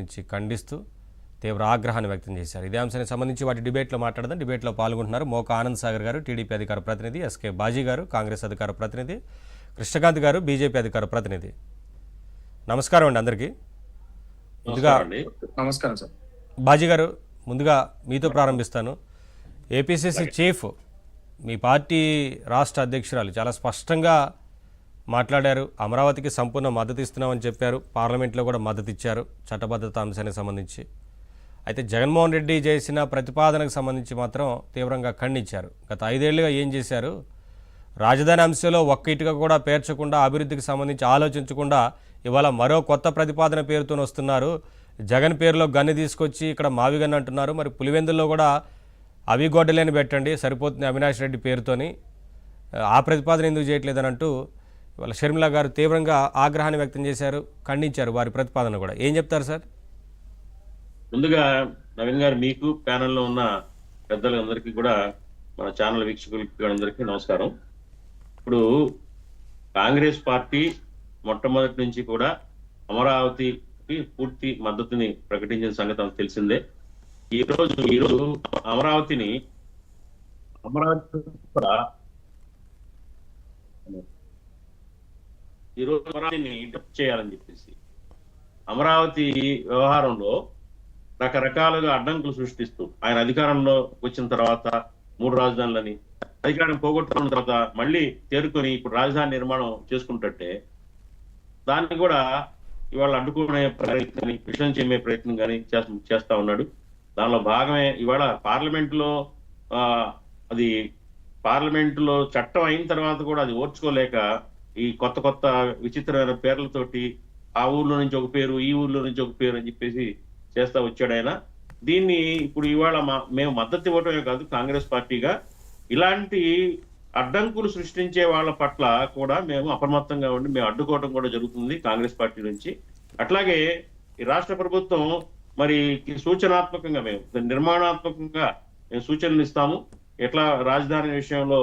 నుంచి ఖండిస్తూ తీవ్ర ఆగ్రహాన్ని వ్యక్తం చేశారు. ఇదే అంశానికి సంబంధించి వాటి డిబేట్లో మాట్లాడదాం. డిబేట్లో పాల్గొంటున్నారు మోకా ఆనంద్ సాగర్ గారు, టీడీపీ అధికార ప్రతినిధి, ఎస్కే బాజీ గారు, కాంగ్రెస్ అధికార ప్రతినిధి, కృష్ణకాంత్ గారు, బీజేపీ అధికార ప్రతినిధి. నమస్కారం అండి అందరికీ. ముందుగా నమస్కారం సార్. బాజీ గారు, ముందుగా మీతో ప్రారంభిస్తాను. ఏపీసీసీ చీఫ్, మీ పార్టీ రాష్ట్ర అధ్యక్షురాలు చాలా స్పష్టంగా మాట్లాడారు. అమరావతికి సంపూర్ణ మద్దతు ఇస్తున్నామని చెప్పారు. పార్లమెంట్లో కూడా మద్దతు ఇచ్చారు చట్టబద్ధత అంశానికి సంబంధించి. అయితే జగన్మోహన్ రెడ్డి చేసిన ప్రతిపాదనకు సంబంధించి మాత్రం తీవ్రంగా ఖండించారు. గత 5 ఏళ్లుగా ఏం చేశారు? రాజధాని అంశంలో ఒక్క ఇటుక కూడా పేర్చకుండా, అభివృద్ధికి సంబంధించి ఆలోచించకుండా ఇవాళ మరో కొత్త ప్రతిపాదన పేరుతో వస్తున్నారు. జగన్ పేరులో గన్ను తీసుకొచ్చి ఇక్కడ మావిగన్ను అంటున్నారు. మరి పులివెందుల్లో కూడా అవి గొడ్డలేని పెట్టండి సరిపోతుంది అవినాష్ రెడ్డి పేరుతోని, ఆ ప్రతిపాదన ఎందుకు చేయట్లేదని అంటూ ఇవాళ షర్మిల గారు తీవ్రంగా ఆగ్రహాన్ని వ్యక్తం చేశారు, ఖండించారు వారి ప్రతిపాదన కూడా. ఏం చెప్తారు సార్? ముందుగా నవీన్ గారు, మీకు ప్యానెల్లో ఉన్న పెద్దలందరికీ కూడా, మన ఛానల్ వీక్షకులకి అందరికీ నమస్కారం. ఇప్పుడు కాంగ్రెస్ పార్టీ మొట్టమొదటి నుంచి కూడా అమరావతికి పూర్తి మద్దతుని ప్రకటించిన సంగతి అంత తెలిసిందే. ఈరోజు అమరావతిని ఇంటర్ప్ట్ చేయాలని చెప్పేసి అమరావతి వ్యవహారంలో రకరకాలుగా అడ్డంకులు సృష్టిస్తూ ఆయన అధికారంలో వచ్చిన తర్వాత 3 రాజధానులని అధికారం పోగొట్టుకున్న తర్వాత మళ్ళీ తేరుకొని ఇప్పుడు రాజధాని నిర్మాణం చేసుకుంటే దాన్ని కూడా ఇవాళ అడ్డుకునే ప్రయత్నం, విషయం చెమ్మే ప్రయత్నం కానీ చేస్తా ఉన్నాడు. దానిలో భాగమే ఇవాళ పార్లమెంటులో చట్టం అయిన తర్వాత కూడా అది ఓర్చుకోలేక ఈ కొత్త విచిత్రమైన పేర్లతోటి ఆ ఊర్లో నుంచి ఒక పేరు, ఈ ఊర్లో నుంచి ఒక పేరు అని చెప్పేసి చేస్తా వచ్చాడు ఆయన. దీన్ని ఇప్పుడు ఇవాళ మేము మద్దతు ఇవ్వటమే కాదు, కాంగ్రెస్ పార్టీగా ఇలాంటి అడ్డంకులు సృష్టించే వాళ్ళ పట్ల కూడా మేము అప్రమత్తంగా ఉండి మేము అడ్డుకోవడం కూడా జరుగుతుంది కాంగ్రెస్ పార్టీ నుంచి. అట్లాగే ఈ రాష్ట్ర ప్రభుత్వం మరి సూచనాత్మకంగా మేము నిర్మాణాత్మకంగా మేము సూచనలు ఇస్తాము. ఎట్లా రాజధాని విషయంలో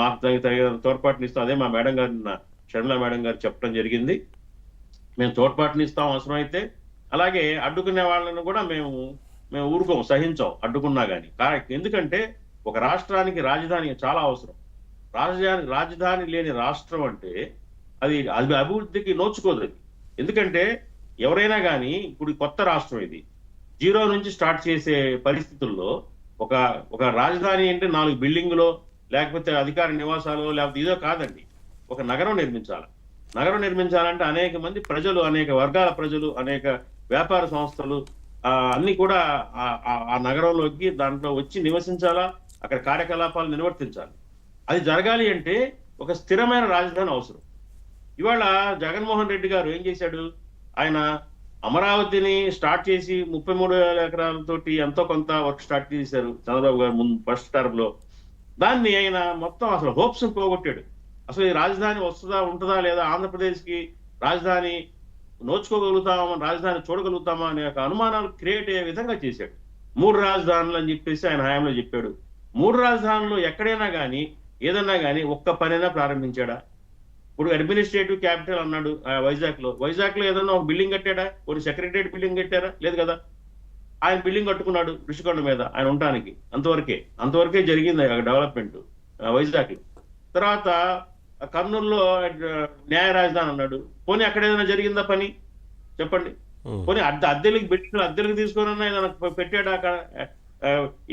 మాకు తగిన తోడ్పాటుని ఇస్తాం. అదే మా మేడం గారు, షర్మిల మేడం గారు చెప్పడం జరిగింది. మేము తోడ్పాటుని ఇస్తాం అవసరమైతే. అలాగే అడ్డుకునే వాళ్ళని కూడా మేము ఊరుకోం, సహించాం అడ్డుకున్నా కానీ. ఎందుకంటే ఒక రాష్ట్రానికి రాజధాని చాలా అవసరం. రాజధాని లేని రాష్ట్రం అంటే అది అభివృద్ధికి నోచుకోదు అది. ఎందుకంటే ఎవరైనా కానీ ఇప్పుడు కొత్త రాష్ట్రం ఇది, 0 నుంచి స్టార్ట్ చేసే పరిస్థితుల్లో ఒక రాజధాని అంటే 4 బిల్డింగులో, లేకపోతే అధికార నివాసాలు, లేకపోతే ఇదో కాదండి. ఒక నగరం నిర్మించాలి. నగరం నిర్మించాలంటే అనేక మంది ప్రజలు, అనేక వర్గాల ప్రజలు, అనేక వ్యాపార సంస్థలు అన్ని కూడా ఆ నగరంలోకి దాంట్లో వచ్చి నివసించాలా, అక్కడ కార్యకలాపాలు నిర్వర్తించాలి. అది జరగాలి అంటే ఒక స్థిరమైన రాజధాని అవసరం. ఇవాళ జగన్మోహన్ రెడ్డి గారు ఏం చేశాడు? ఆయన అమరావతిని స్టార్ట్ చేసి 33,000 ఎకరాలతోటి ఎంతో కొంత వర్క్ స్టార్ట్ చేశారు చంద్రబాబు గారు ముందు ఫస్ట్ టర్మ్ లో. దాన్ని ఆయన మొత్తం అసలు హోప్స్ పోగొట్టాడు. అసలు ఈ రాజధాని వస్తుందా, ఉంటుందా లేదా, ఆంధ్రప్రదేశ్ కి రాజధాని నోచుకోగలుగుతామా, రాజధాని చూడగలుగుతామా అనే ఒక అనుమానాలు క్రియేట్ అయ్యే విధంగా చేశాడు. 3 రాజధానులు అని చెప్పేసి ఆయన హయాంలో చెప్పాడు. 3 రాజధానులు ఎక్కడైనా కానీ ఏదన్నా కానీ ఒక్క పనైనా ప్రారంభించాడా? ఇప్పుడు అడ్మినిస్ట్రేటివ్ క్యాపిటల్ అన్నాడు వైజాగ్ లో ఏదన్నా ఒక బిల్డింగ్ కట్టాడా? ఒక సెక్రటరియట్ బిల్డింగ్ కట్టారా? లేదు కదా. ఆయన బిల్డింగ్ కట్టుకున్నాడు ఋషికొండ మీద ఆయన ఉండటానికి. అంతవరకే జరిగింది డెవలప్మెంట్ వైజాగ్ లో. తర్వాత కర్నూలులో న్యాయ రాజధాని అన్నాడు. పోనీ అక్కడ ఏదైనా జరిగిందా పని చెప్పండి? పోనీ అద్దెలకు తీసుకొని ఏదైనా పెట్టాడా అక్కడ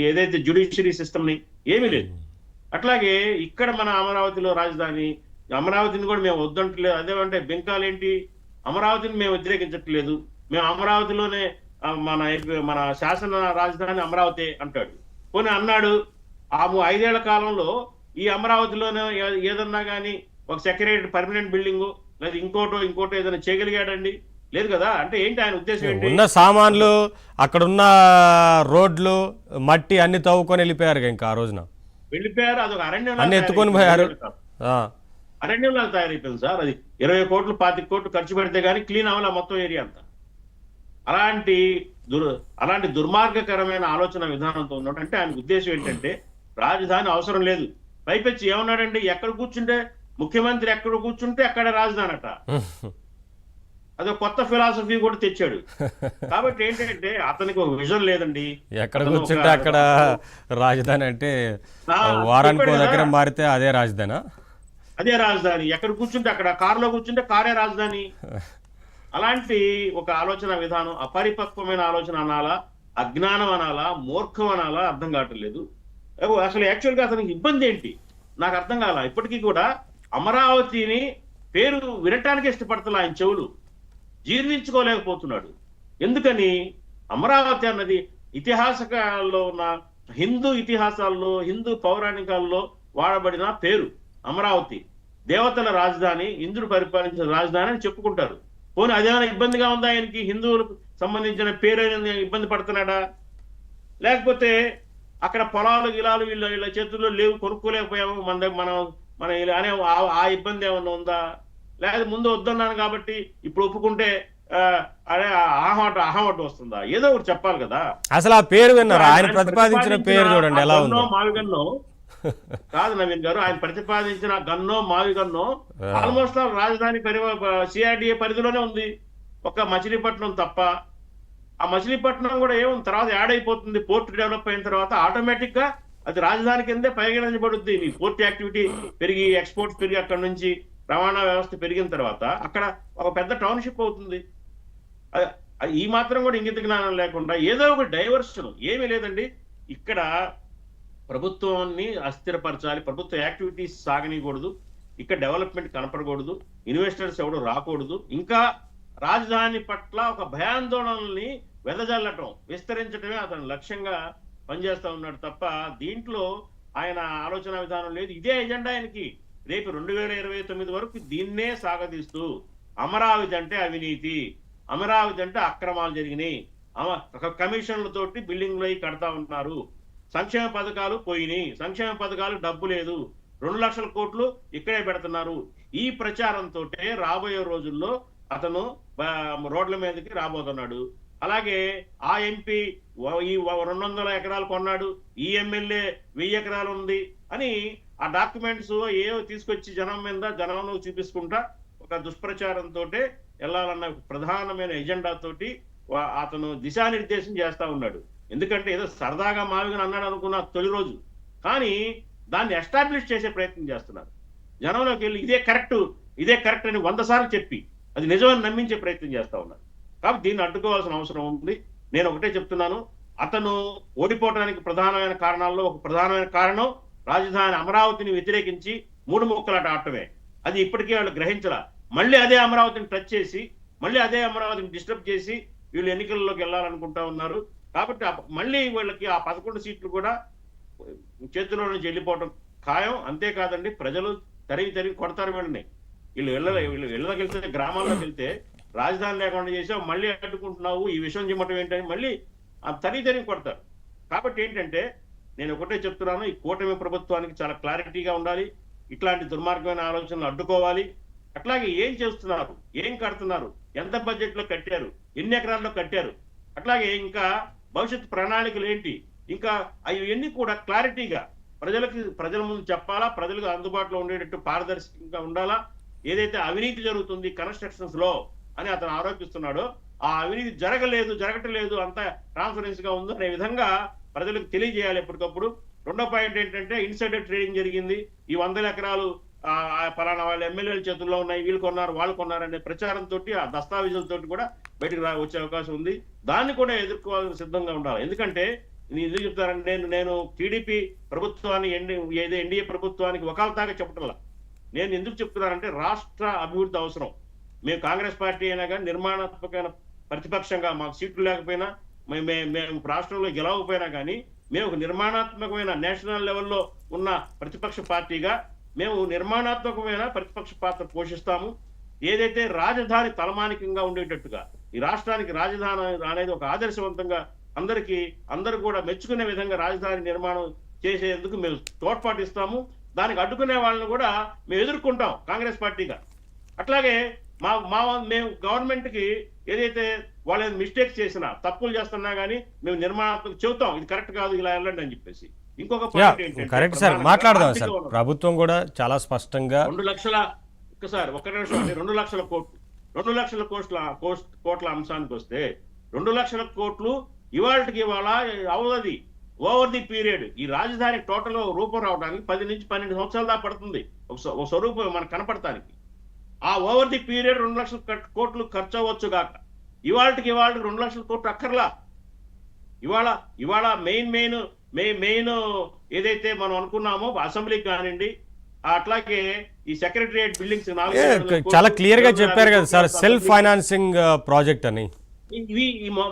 ఏదైతే జ్యుడిషియరీ సిస్టమ్ ని? ఏమీ లేదు. అట్లాగే ఇక్కడ మన అమరావతిలో అమరావతిని కూడా మేము వద్దంటలేదు. అదేమంటే బెంకాలేంటి? అమరావతిని మేము వ్యతిరేకించట్లేదు, మేము అమరావతిలోనే మన శాసన రాజధాని అమరావతి అంటాడు. పోనీ అన్నాడు. ఆ 5 ఏళ్ల కాలంలో ఈ అమరావతిలోనే ఏదన్నా కానీ ఒక సెక్రటరీ పర్మనెంట్ బిల్డింగు లేదా ఇంకోటో ఏదైనా చేయగలిగాడండి? లేదు కదా. అంటే ఏంటి ఆయన ఉద్దేశం? ఏంటి? ఉన్న సామాన్లు, అక్కడున్న రోడ్లు, మట్టి అన్ని తవ్వుకొని వెళ్ళిపోయారు. ఇంకా ఆ రోజున వెళ్ళిపోయారు. అదొక అరణ్యం ఎత్తుకొని పోయారు. అరణ్యంలో తయారైపోయింది సార్. అది 20 కోట్లు 25 కోట్లు ఖర్చు పెడితే కానీ క్లీన్ అవ్వాలి మొత్తం ఏరియా అంతా. అలాంటి దుర్మార్గకరమైన ఆలోచన విధానంతో ఉన్నాడు. అంటే ఆయన ఉద్దేశం ఏంటంటే రాజధాని అవసరం లేదు. పైపెచ్చి ఏమన్నాడండి? ఎక్కడ కూర్చుంటే ముఖ్యమంత్రి ఎక్కడ కూర్చుంటే అక్కడ రాజధాని అట. అదో కొత్త ఫిలాసఫీ కూడా తెచ్చాడు. కాబట్టి ఏంటంటే అతనికి ఒక విజన్ లేదండి. ఎక్కడ అతను కూర్చుంటే అక్కడ రాజధాని అంటే వారానికి చెప్పాడు ఒక దగ్గర కదా, మారితే అదే రాజధానా? అదే రాజధాని. ఎక్కడ కూర్చుంటే అక్కడ, కారులో కూర్చుంటే కారే రాజధాని. అలాంటి ఒక ఆలోచన విధానం, అపరిపక్వమైన ఆలోచన అనాలా, అజ్ఞానం అనాలా, మూర్ఖం అనాలా అర్థం కావట్లేదు. అసలు యాక్చువల్గా అతనికి ఇబ్బంది ఏంటి నాకు అర్థం కాల. ఇప్పటికీ కూడా అమరావతిని పేరు వినటానికి ఇష్టపడుతున్నా ఆయన చెవులు, జీర్ణించుకోలేకపోతున్నాడు. ఎందుకని? అమరావతి అన్నది ఇతిహాసకాల్లో ఉన్న హిందూ ఇతిహాసాల్లో, హిందూ పౌరాణికాల్లో వాడబడిన పేరు అమరావతి. దేవతల రాజధాని, ఇంద్రుడు పరిపాలించిన రాజధాని అని చెప్పుకుంటారు. పోనీ అదేమైనా ఇబ్బందిగా ఉందా ఆయనకి? హిందువులకు సంబంధించిన పేరు ఇబ్బంది పడుతున్నాడా? లేకపోతే అక్కడ పొలాలు గిలాలు వీళ్ళ చేతుల్లో లేవు, కొనుక్కోలేకపోయాము, మనం మన అనే ఆ ఇబ్బంది ఏమన్నా ఉందా? లేదా ముందు వద్దన్నాను కాబట్టి ఇప్పుడు ఒప్పుకుంటే అదే అహమాట వస్తుందా? ఏదో ఒకటి చెప్పాలి కదా. అసలు ఆ పేరు విన్నారా? ఆయన ప్రతిపాదించిన పేరు చూడండి ఎలా ఉందో. మావిగన్నో కాదు నవీన్ గారు, ఆయన ప్రతిపాదించిన గన్నో మావిగన్నో ఆల్మోస్ట్ రాజధాని సిఆర్డిఏ పరిధిలోనే ఉంది, ఒక మచిలీపట్నం తప్ప. ఆ మచిలీపట్నం కూడా ఏముంది, తర్వాత యాడ్ అయిపోతుంది. పోర్ట్ డెవలప్ అయిన తర్వాత ఆటోమేటిక్ గా అది రాజధాని కిందే పరిగణించబడుద్ది. మీ పోర్ట్ యాక్టివిటీ పెరిగి, ఎక్స్పోర్ట్స్ పెరిగి, అక్కడ నుంచి రవాణా వ్యవస్థ పెరిగిన తర్వాత అక్కడ ఒక పెద్ద టౌన్షిప్ అవుతుంది. ఈ మాత్రం కూడా ఇంగిత జ్ఞానం లేకుండా ఏదో ఒక డైవర్షన్. ఏమీ లేదండి. ఇక్కడ ప్రభుత్వాన్ని అస్థిరపరచాలి, ప్రభుత్వ యాక్టివిటీస్ సాగనీయకూడదు, ఇక్కడ డెవలప్మెంట్ కనపడకూడదు, ఇన్వెస్టర్స్ ఎవడు రాకూడదు, ఇంకా రాజధాని పట్ల ఒక భయాందోళనల్ని వెదజల్లటం, విస్తరించడమే అతని లక్ష్యంగా పనిచేస్తా ఉన్నాడు తప్ప దీంట్లో ఆయన ఆలోచన విధానం లేదు. ఇదే ఎజెండా ఆయనకి. రేపు 2029 వరకు దీన్నే సాగదీస్తూ అమరావతి అంటే అవినీతి, అమరావతి అంటే అక్రమాలు జరిగినాయి, కమిషన్లతోటి బిల్డింగ్లు అయి కడతా ఉన్నారు, సంక్షేమ పథకాలు పోయినాయి, సంక్షేమ పథకాలు డబ్బు లేదు, 2 లక్షల కోట్లు ఇక్కడే పెడుతున్నారు. ఈ ప్రచారంతో రాబోయే రోజుల్లో అతను రోడ్ల మీదకి రాబోతున్నాడు. అలాగే ఆ ఎంపీ ఈ 200 ఎకరాలు కొన్నాడు, ఈ ఎమ్మెల్యే 1000 ఎకరాలు ఉంది అని ఆ డాక్యుమెంట్స్ ఏవో తీసుకొచ్చి జనంలో చూపించుకుంటా ఒక దుష్ప్రచారంతో వెళ్ళాలన్న ప్రధానమైన ఎజెండా తోటి అతను దిశానిర్దేశం చేస్తా ఉన్నాడు. ఎందుకంటే ఏదో సరదాగా మావిగా అన్నాడు అనుకున్న తొలి రోజు, కానీ దాన్ని ఎస్టాబ్లిష్ చేసే ప్రయత్నం చేస్తున్నారు. జనంలోకి వెళ్ళి ఇదే కరెక్ట్ అని 100 సార్లు చెప్పి అది నిజమని నమ్మించే ప్రయత్నం చేస్తా ఉన్నారు. కాబట్టి దీన్ని అడ్డుకోవాల్సిన అవసరం ఉంది. నేను ఒకటే చెప్తున్నాను, అతను ఓడిపోవడానికి ప్రధానమైన కారణాల్లో ఒక ప్రధానమైన కారణం రాజధాని అమరావతిని వ్యతిరేకించి 3 ముక్కలాట ఆడటమే. అది ఇప్పటికే వాళ్ళు గ్రహించలా. మళ్ళీ అదే అమరావతిని టచ్ చేసి, మళ్ళీ అదే అమరావతిని డిస్టర్బ్ చేసి వీళ్ళు ఎన్నికల్లోకి వెళ్ళాలనుకుంటా ఉన్నారు. కాబట్టి మళ్ళీ వీళ్ళకి ఆ 11 సీట్లు కూడా చేతిలో నుంచి వెళ్ళిపోవడం ఖాయం. అంతేకాదండి, ప్రజలు తరిగి కొడతారు వీళ్ళని. వీళ్ళు ఇళ్ళకి వెళ్తే, గ్రామాల్లోకి వెళ్తే రాజధాని లేకుండా చేసావు, మళ్ళీ అడ్డుకుంటున్నావు, ఈ విషయం చెప్పటం ఏంటని మళ్ళీ తరిగి కొడతారు. కాబట్టి ఏంటంటే నేను ఒకటే చెప్తున్నాను, ఈ కూటమి ప్రభుత్వానికి చాలా క్లారిటీగా ఉండాలి. ఇట్లాంటి దుర్మార్గమైన ఆలోచనలు అడ్డుకోవాలి. అట్లాగే ఏం చేస్తున్నారు, ఏం కడుతున్నారు, ఎంత బడ్జెట్ లో కట్టారు, ఎన్ని ఎకరాల్లో కట్టారు, అట్లాగే ఇంకా భవిష్యత్ ప్రణాళికలు ఏంటి, ఇంకా అవన్నీ కూడా క్లారిటీగా ప్రజల ముందు చెప్పాలా, ప్రజలకు అందుబాటులో ఉండేటట్టు పారదర్శకంగా ఉండాలా. ఏదైతే అవినీతి జరుగుతుంది కన్స్ట్రక్షన్స్ లో అని అతను ఆరోపిస్తున్నాడో ఆ అవినీతి జరగటం లేదు, అంతా ట్రాన్స్పరెన్సీ గా ఉంది అనే విధంగా ప్రజలకు తెలియజేయాలి ఎప్పటికప్పుడు. రెండో పాయింట్ ఏంటంటే ఇన్సైడర్ ట్రేడింగ్ జరిగింది, ఈ 100 ఎకరాలు పలానా వాళ్ళ ఎమ్మెల్యేల చేతుల్లో ఉన్నాయి, వీళ్ళు కొన్నారు వాళ్ళు కొన్నారు అనే ప్రచారంతో ఆ దస్తావేజులతో కూడా బయటకు వచ్చే అవకాశం ఉంది. దాన్ని కూడా ఎదుర్కోవాలని సిద్ధంగా ఉండాలి. ఎందుకంటే ఎందుకు చెప్తారంటే నేను టీడీపీ ప్రభుత్వాన్ని ఎన్డీఏ ప్రభుత్వానికి వకాల్తాగా చెప్పటంలా. నేను ఎందుకు చెప్తున్నానంటే రాష్ట్ర అభివృద్ధి అవసరం. మేము కాంగ్రెస్ పార్టీ అయినా కానీ నిర్మాణాత్మకమైన ప్రతిపక్షంగా, మాకు సీట్లు లేకపోయినా, మేము రాష్ట్రంలో గెలవకపోయినా కానీ మేము ఒక నిర్మాణాత్మకమైన నేషనల్ లెవెల్లో ఉన్న ప్రతిపక్ష పార్టీగా మేము నిర్మాణాత్మకమైన ప్రతిపక్ష పాత్ర పోషిస్తాము. ఏదైతే రాజధాని తలమానికంగా ఉండేటట్టుగా ఈ రాష్ట్రానికి రాజధాని అనేది ఒక ఆదర్శవంతంగా అందరూ కూడా మెచ్చుకునే విధంగా రాజధాని నిర్మాణం చేసేందుకు మేము తోడ్పాటు ఇస్తాము. దానికి అడ్డుకునే వాళ్ళని కూడా మేము ఎదుర్కొంటాం కాంగ్రెస్ పార్టీగా. అట్లాగే మేము గవర్నమెంట్ కి ఏదైతే వాళ్ళు మిస్టేక్స్ చేసినా, తప్పులు చేస్తున్నా గానీ మేము నిర్మాణాత్మక చెబుతాం, ఇది కరెక్ట్ కాదు, ఇలా వెళ్ళండి అని చెప్పేసి. ఇంకొక పాయింట్ ఏంటంటే కరెక్ట్ సార్, మాట్లాడదాం సార్. ప్రభుత్వం కూడా చాలా స్పష్టంగా 2 లక్షల 2 లక్షల కోట్లు 2 లక్షల కోట్ల అంశానికి వస్తే 2 లక్షల కోట్లు ఇవాళకి ఇవాళ అవధి ఓవర్ ది పీరియడ్ ఈ రాజధాని టోటల్ రూపం రావడానికి 10 నుంచి 12 సంవత్సరాల దాకా పడుతుంది ఒక స్వరూపం మనకు కనపడటానికి. ఆ ఓవర్ ది పీరియడ్ 2 లక్షల కోట్లు ఖర్చు అవ్వచ్చు గాక ఇవాళకి ఇవాళ 2 లక్షల కోట్లు అక్కర్లా. ఇవాళ మెయిన్ ఏదైతే మనం అనుకున్నామో అసెంబ్లీకి కానివ్వండి, అట్లాగే ఈ సెక్రటరియట్ బిల్డింగ్స్ చాలా క్లియర్ గా చెప్పారు కదా సార్, సెల్ఫ్ ఫైనాన్సింగ్ ప్రాజెక్ట్ అని. ఇవి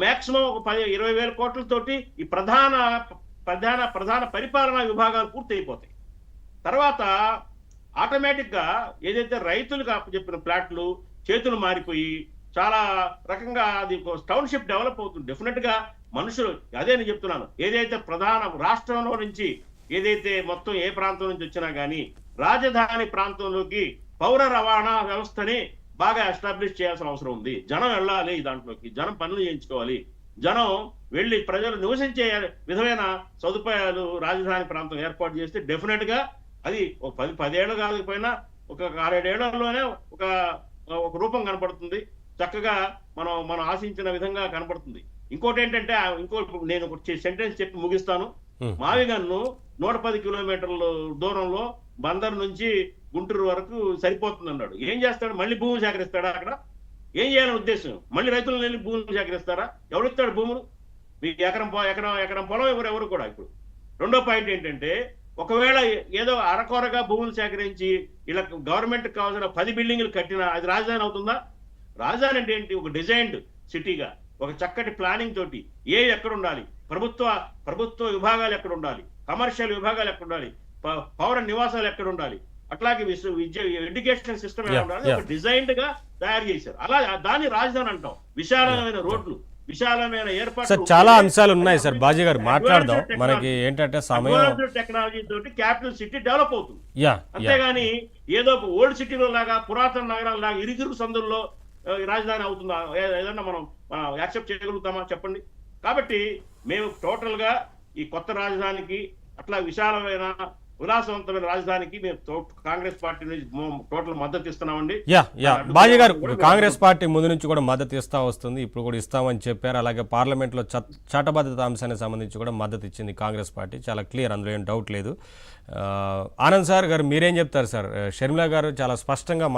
మాక్సిమం ఒక 20,000 కోట్లతోటి ఈ ప్రధాన పరిపాలనా విభాగాలు పూర్తి అయిపోతాయి. తర్వాత ఆటోమేటిక్ గా ఏదైతే రైతులకు అప్పచెప్పిన ప్లాట్లు చేతులు మారిపోయి చాలా రకంగా అది టౌన్షిప్ డెవలప్ అవుతుంది. డెఫినెట్ గా మనుషులు, అదే నేను చెప్తున్నాను, ఏదైతే ప్రధాన రాష్ట్రంలో నుంచి ఏదైతే మొత్తం ఏ ప్రాంతం నుంచి వచ్చినా కానీ రాజధాని ప్రాంతంలోకి పౌర రవాణా వ్యవస్థని బాగా ఎస్టాబ్లిష్ చేయాల్సిన అవసరం ఉంది. జనం వెళ్ళాలి, దాంట్లోకి జనం పనులు చేయించుకోవాలి, జనం వెళ్ళి ప్రజలు నివసించే విధమైన సదుపాయాలు రాజధాని ప్రాంతం ఏర్పాటు చేస్తే డెఫినెట్ గా అది ఒక 10 ఏళ్ళు కాకపోయినా ఒక 6-7 ఏళ్లలోనే ఒక రూపం కనపడుతుంది. చక్కగా మనం ఆశించిన విధంగా కనపడుతుంది. ఇంకోటి ఏంటంటే నేను ఒక సెంటెన్స్ చెప్పి ముగిస్తాను. మావిగన్ను 110 కిలోమీటర్ల దూరంలో బందర్ నుంచి గుంటూరు వరకు సరిపోతుంది అన్నాడు. ఏం చేస్తాడు? మళ్ళీ భూములు సేకరిస్తాడా? అక్కడ ఏం చేయాలని ఉద్దేశం? మళ్ళీ రైతులను వెళ్ళి భూములు సేకరిస్తారా? ఎవరిస్తాడు భూములు? మీకు ఎకరం పొలం ఎవరు కూడా. ఇప్పుడు రెండో పాయింట్ ఏంటంటే, ఒకవేళ ఏదో అరకొరగా భూములు సేకరించి ఇలా గవర్నమెంట్ కావాల్సిన 10 బిల్డింగ్లు కట్టినా అది రాజధాని అవుతుందా? రాజధాని అంటే ఏంటి? ఒక డిజైన్డ్ సిటీగా, ఒక చక్కటి ప్లానింగ్ తోటి ఎక్కడ ఉండాలి, ప్రభుత్వ విభాగాలు ఎక్కడ ఉండాలి, కమర్షియల్ విభాగాలు ఎక్కడ ఉండాలి, పౌర నివాసాలు ఎక్కడ ఉండాలి, అట్లాగే ఎడ్యుకేషన్ సిస్టమ్ ఎలా ఉండాలి, ఒక డిజైన్డ్ గా తయారు చేశారు. అలా దాన్ని రాజధాని అంటాం. విశాలమైన రోడ్లు, విశాలమైన ఏర్పాట్లు, చాలా అంశాలు ఉన్నాయి సార్. బాజీ గారు మాట్లాడదాం, మనకి ఏంటంటే సమయం. టెక్నాలజీ తోటి క్యాపిటల్ సిటీ డెవలప్ అవుతుంది. అంతేగాని ఏదో ఓల్డ్ సిటీలో లాగా, పురాతన నగరాల లాగా ఇరుగిరుగు సందుల్లో రాజధాని అవుతుందా? ఏదన్నా మనం యాక్సెప్ట్ చేయగలుగుతామా చెప్పండి? కాబట్టి మేము టోటల్ గా ఈ కొత్త రాజధానికి, అట్లా విశాలమైన విలాసవంతమైన రాజధానికి మేము కాంగ్రెస్ పార్టీ నుంచి టోటల్ మద్దతు ఇస్తున్నామండి. బాజీ గారు, కాంగ్రెస్ పార్టీ ముందు నుంచి కూడా మద్దతు ఇస్తా వస్తుంది, ఇప్పుడు కూడా ఇస్తామని చెప్పారు. అలాగే పార్లమెంట్ లో చట్టబద్ధత అంశానికి సంబంధించి కూడా మద్దతు ఇచ్చింది కాంగ్రెస్ పార్టీ, చాలా క్లియర్, అందులో ఏం డౌట్ లేదు. ఆనంద్ సార్ గారు మీరేం చెప్తారు సార్? షర్మిల గారు చాలా స్పష్టంగా